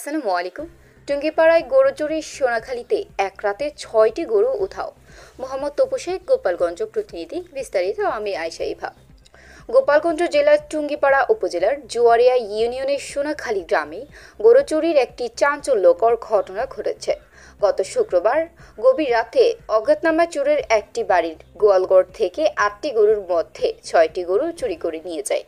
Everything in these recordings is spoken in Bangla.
আসসালামু আলাইকুম। টুঙ্গিপাড়ায় গরু চুরির সোনাখালীতে এক রাতে ৬টি গরু উধাও। মোহাম্মদ তপু শেখ, গোপালগঞ্জ প্রতিনিধি। বিস্তারিত আমি আয়শা ইভা। গোপালগঞ্জ জেলার টুঙ্গিপাড়া উপজেলার জুয়ারিয়া ইউনিয়নের সোনাখালী গ্রামে গরু চুরির একটি চাঞ্চল্যকর ঘটনা ঘটেছে। গত শুক্রবার গভীর রাতে অজ্ঞাতনামা চোরের একটি বাড়ির গোয়ালঘর থেকে ৮টি গরুর মধ্যে ৬টি গরু চুরি করে নিয়ে যায়।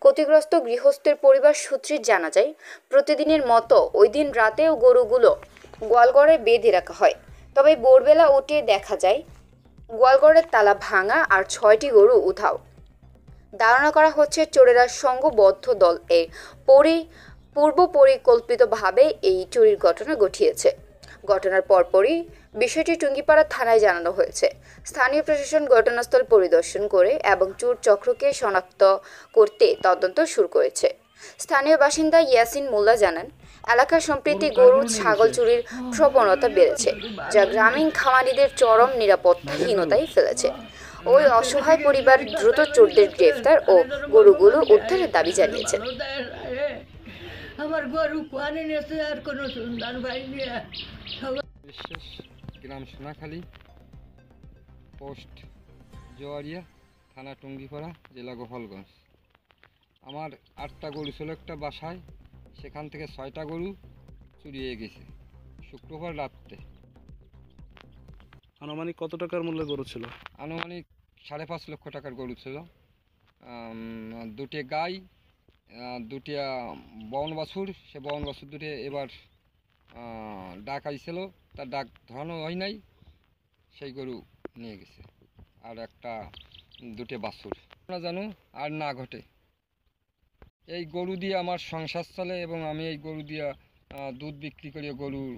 ক্ষতিগ্রস্ত গৃহস্থের পরিবার সূত্রে জানা যায়, প্রতিদিনের মতো ওই দিন রাতেও গরুগুলো গোয়ালঘরে বেঁধে রাখা হয়। তবে ভোরবেলা উঠে দেখা যায় গোয়ালঘরের তালা ভাঙা আর ৬টি গরু উধাও। ধারণা করা হচ্ছে চোরেরা সংঘবদ্ধ দল পূর্ব পরিকল্পিতভাবে এই চুরির ঘটনা ঘটিয়েছে। ঘটনার পরপরই বিষয়টি টুঙ্গিপাড়া থানায় জানানো হয়েছে। স্থানীয় প্রশাসন ঘটনাস্থল পরিদর্শন করে এবং চোর চক্রকে শনাক্ত করতে তদন্ত শুরু করেছে। স্থানীয় বাসিন্দা ইয়াসিন মোল্লা জানান, এলাকার সম্প্রতি গরু ছাগল চুরির প্রবণতা বেড়েছে, যা গ্রামীণ খামারিদের চরম নিরাপত্তাহীনতায় ফেলেছে। ওই অসহায় পরিবার দ্রুত চোরদের গ্রেফতার ও গরুগুলো উদ্ধারের দাবি জানিয়েছেন। আমার গরু কোয়ানে নেছে আর কোনো সন্ধান পাইনি। বিশেষ গ্রাম সোনাখালী, পোস্ট জোয়ারিয়া, থানা টুঙ্গিপাড়া, জেলা গোপালগঞ্জ। আমার 8টা গরু ছিল একটা বাসায়, সেখান থেকে 6টা গরু চুরি হয়ে গেছে শুক্রবার রাত্রে। আনুমানিক কত টাকার মূল্যের গরু ছিল? আনুমানিক 5.5 লক্ষ টাকার গরু ছিল। দুটি গাই, দুটি বন বাছুর। সে বন বাছুর দুটি এবার ডাক আইছিল, তার ডাক ধরানো হয় নাই, সেই গরু নিয়ে গেছে। আর দুটি বাছুর না জানো আর না ঘটে। এই গরু দিয়ে আমার সংসার চলে এবং আমি এই গরু দিয়ে দুধ বিক্রি করে গরুর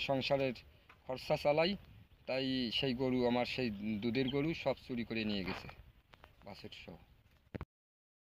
সংসারের খরচা চালাই। তাই সেই গরু আমার, সেই দুধের গরু সব চুরি করে নিয়ে গেছে, বাছুর সহ।